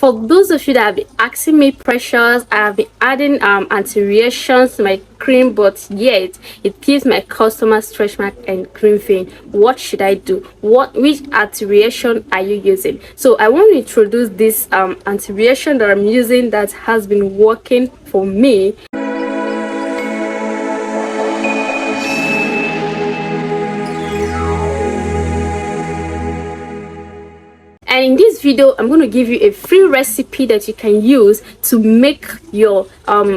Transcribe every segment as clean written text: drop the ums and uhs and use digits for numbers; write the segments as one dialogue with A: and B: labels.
A: For those of you that have been asking me precious, I have been adding anti-reactions to my cream, but yet it gives my customer stretch mark and cream vein. What should I do? Which anti-reaction are you using? So I want to introduce this anti-reaction that I'm using that has been working for me. And in this video, I'm going to give you a free recipe that you can use to make your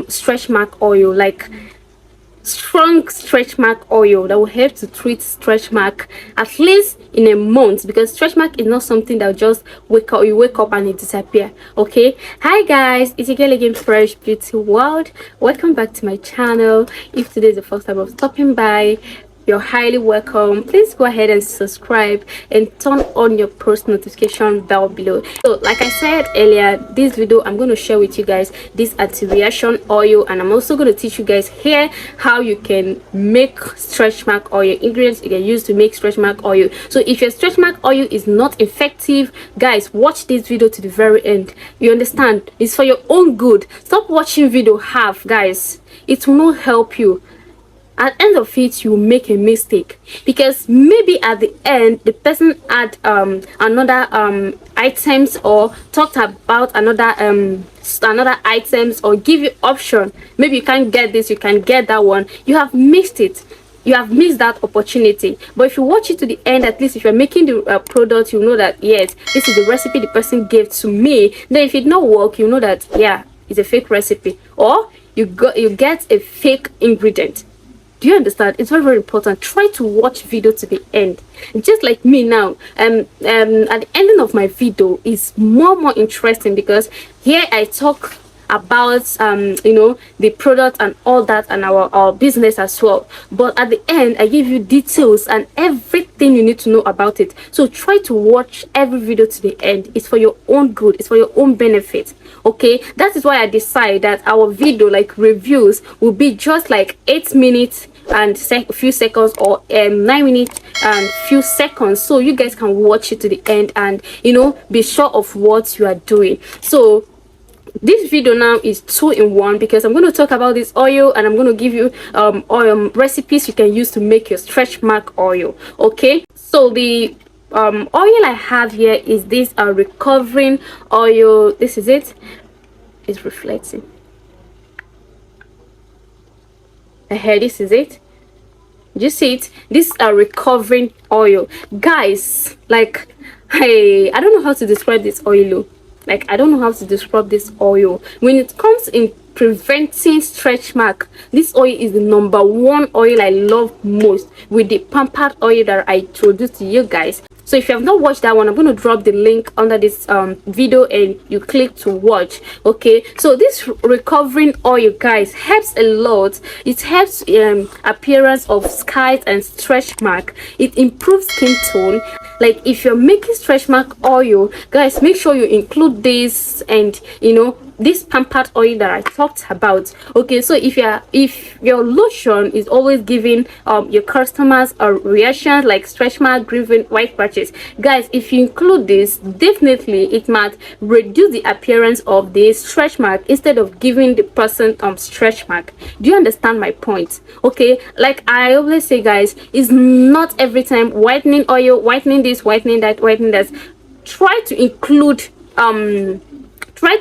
A: stretch mark oil, like strong stretch mark oil that will help to treat stretch mark at least in a month, because stretch mark is not something that will just you wake up and it disappear. Okay, hi guys, it's your girl again, Fresh Beauty World. Welcome back to my channel. If today is the first time of stopping by, you're highly welcome. Please go ahead and subscribe and turn on your post notification bell below. So like I said earlier, this video I'm going to share with you guys this anti-reaction oil, and I'm also going to teach you guys here how you can make stretch mark oil, ingredients you can use to make stretch mark oil. So if your stretch mark oil is not effective, guys, watch this video to the very end. You understand? It's for your own good. Stop watching video half, guys. It will not help you. At the end of it, you make a mistake, because maybe at the end the person had another items, or talked about another items, or give you option. Maybe you can't get this, you can get that one. You have missed it. You have missed that opportunity. But if you watch it to the end, at least if you're making the product, you know that yes, this is the recipe the person gave to me. Then if it not work, you know that yeah, it's a fake recipe, or you get a fake ingredient. Do you understand? It's very, very important. Try to watch video to the end. Just like me now, at the ending of my video is more interesting, because here I talk about you know, the product and all that, and our business as well. But at the end, I give you details and everything you need to know about it. So try to watch every video to the end. It's for your own good, it's for your own benefit. Okay, that is why I decide that our video, like reviews, will be just like 8 minutes and a few seconds, or 9 minutes and few seconds, so you guys can watch it to the end and, you know, be sure of what you are doing. So this video now is 2-in-1, because I'm going to talk about this oil, and I'm going to give you oil recipes you can use to make your stretch mark oil. Okay, so the oil I have here is this recovering oil. This is it. It's reflecting. This is it. You see it? This is a recovering oil, guys. Like, hey, I don't know how to describe this oil. Like, I don't know how to describe this oil. When it comes in preventing stretch mark, this oil is the #1 oil I love most, with the pampered oil that I introduced to you guys. So if you have not watched that one, I'm going to drop the link under this video, and you click to watch. Okay, so this recovering oil, guys, helps a lot. It helps appearance of scars and stretch mark. It improves skin tone. Like, if you're making stretch mark oil, guys, make sure you include this, and you know, this pampered oil that I talked about. Okay, so if your lotion is always giving your customers a reaction like stretch mark, grieving, white patches, guys, if you include this, definitely it might reduce the appearance of the stretch mark instead of giving the person stretch mark. Do you understand my point? Okay, like I always say, guys, it's not every time whitening oil, whitening this, whitening that, whitening that. Try to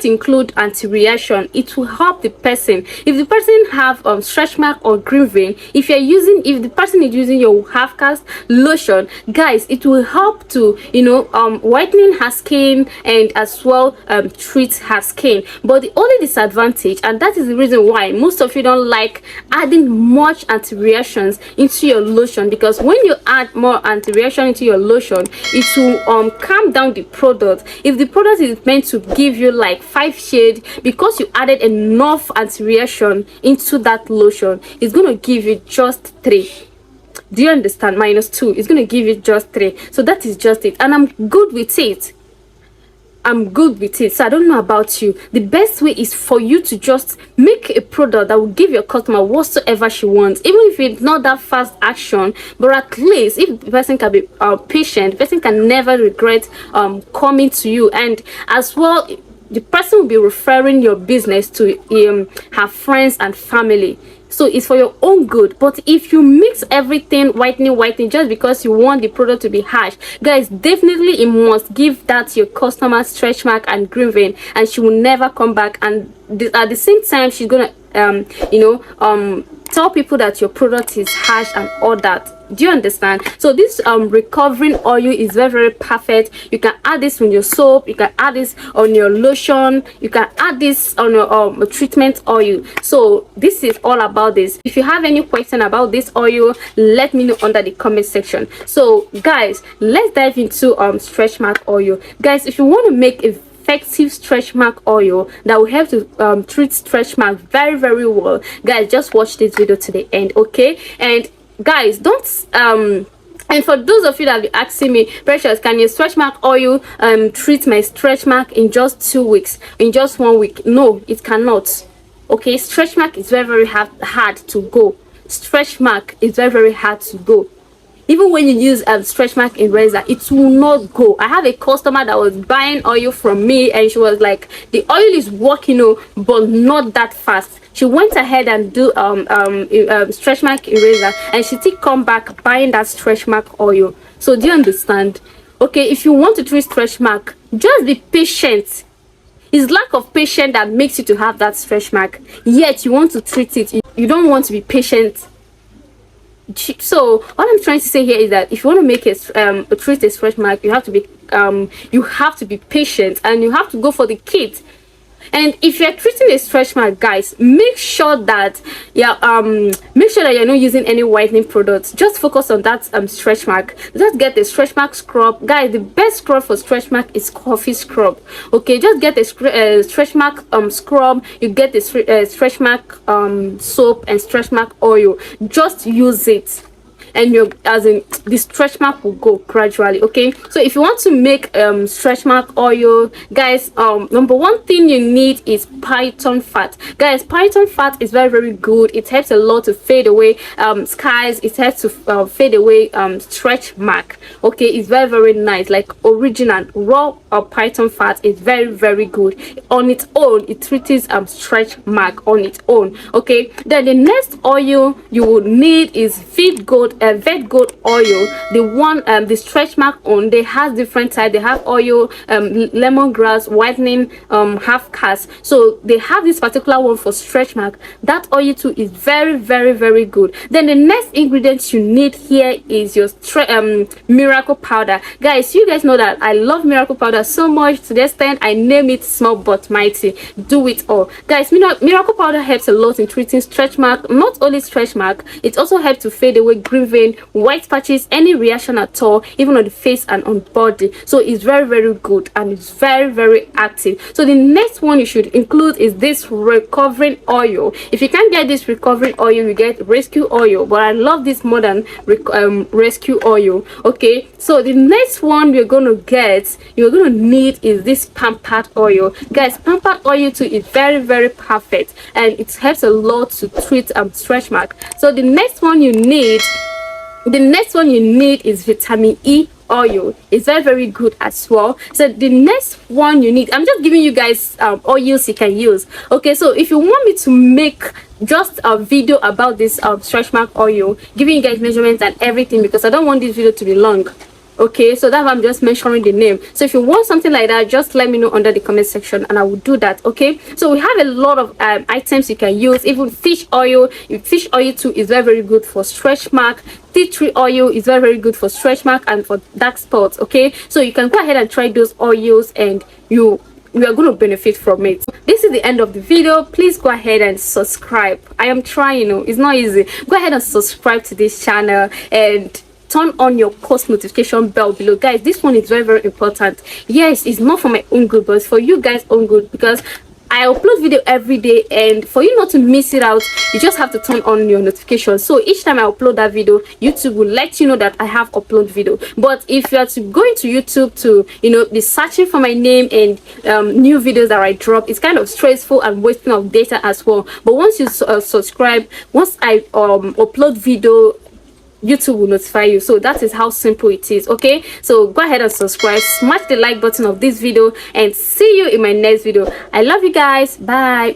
A: include anti-reaction. It will help the person. If the person have stretch mark or grieving, if the person is using your half cast lotion, guys, it will help to, you know, whitening her skin, and as well treat her skin. But the only disadvantage, and that is the reason why most of you don't like adding much anti-reactions into your lotion, because when you add more anti-reaction into your lotion, it will calm down the product. If the product is meant to give you like 5 shades, because you added enough anti-reaction into that lotion, it's going to give you just 3. Do you understand? -2, it's going to give you just 3. So that is just it, and I'm good with it. I'm good with it. So I don't know about you. The best way is for you to just make a product that will give your customer whatsoever she wants, even if it's not that fast action. But at least if the person can be patient, the person can never regret coming to you. And as well, the person will be referring your business to her friends and family. So it's for your own good. But if you mix everything whitening just because you want the product to be harsh, guys, definitely you must give that your customer stretch mark and green vein, and she will never come back. And at the same time, she's gonna tell people that your product is harsh and all that. Do you understand? So this recovering oil is very, very perfect. You can add this on your soap, you can add this on your lotion, you can add this on your treatment oil. So this is all about this. If you have any question about this oil, let me know under the comment section. So guys, let's dive into stretch mark oil. Guys, if you want to make a effective stretch mark oil that will help to treat stretch mark very, very well, guys, just watch this video to the end, okay? And guys, don't and for those of you that be asking me, Precious, can your stretch mark oil treat my stretch mark in just 2 weeks, in just 1 week? No, it cannot. Okay, stretch mark is very, very hard to go. Stretch mark is very, very hard to go. Even when you use stretch mark eraser, it will not go. I have a customer that was buying oil from me, and she was like, the oil is working, but not that fast. She went ahead and do stretch mark eraser, and she still come back buying that stretch mark oil. So do you understand? Okay, if you want to treat stretch mark, just be patient. It's lack of patience that makes you to have that stretch mark, yet you want to treat it. You don't want to be patient. So what I'm trying to say here is that if you want to make a treat a stretch mark, you have to be patient, and you have to go for the kit. And if you're treating a stretch mark, guys, make sure that you're not using any whitening products. Just focus on that stretch mark. Just get the stretch mark scrub, guys. The best scrub for stretch mark is coffee scrub. Okay, just get the stretch mark scrub. You get the stretch mark soap and stretch mark oil. Just use it, and the stretch mark will go gradually. Okay, so if you want to make stretch mark oil, guys, number one thing you need is python fat. Guys, python fat is very, very good. It helps a lot to fade away scars. It helps to fade away stretch mark. Okay, it's very, very nice. Like original raw python fat is very, very good on its own. It treats stretch mark on its own. Okay, then the next oil you will need is vet gold oil. The one the stretch mark on, they have different type. They have oil, lemongrass, whitening, half cast. So they have this particular one for stretch mark. That oil too is very, very, very good. Then the next ingredient you need here is your miracle powder. Guys, you guys know that I love miracle powder so much, to the extent I name it small but mighty. Do it all, guys. Miracle powder helps a lot in treating stretch mark. Not only stretch mark, it also helps to fade away green vein, white patches, any reaction at all, even on the face and on body. So it's very, very good, and it's very, very active. So the next one you should include is this recovering oil. If you can't get this recovering oil, you get rescue oil, but I love this more than rescue oil. Okay, so the next one you're gonna need is this pampered oil. Guys, pampered oil too is very, very perfect, and it helps a lot to treat stretch mark. So the next one you need is vitamin E oil. It's very, very good as well. So the next one you need, I'm just giving you guys oils you can use. Okay, so if you want me to make just a video about this stretch mark oil, giving you guys measurements and everything, because I don't want this video to be long. Okay, so that's why I'm just mentioning the name. So if you want something like that, just let me know under the comment section, and I will do that. Okay, so we have a lot of items you can use. Even fish oil. Fish oil too is very, very good for stretch mark. Tea tree oil is very, very good for stretch mark and for dark spots. Okay, so you can go ahead and try those oils, and you are going to benefit from it. This is the end of the video. Please go ahead and subscribe. I am trying, it's not easy. Go ahead and subscribe to this channel, and turn on your post notification bell below. Guys, this one is very, very important. Yes, it's not for my own good, but it's for you guys' own good, because I upload video every day, and for you not to miss it out, you just have to turn on your notifications. So each time I upload that video, YouTube will let you know that I have upload video. But if you are to go into YouTube to be searching for my name and new videos that I drop, it's kind of stressful and wasting of data as well. But once you subscribe, once I upload video, YouTube will notify you. So that is how simple it is. Okay, so go ahead and subscribe, smash the like button of this video, and see you in my next video. I love you guys. Bye.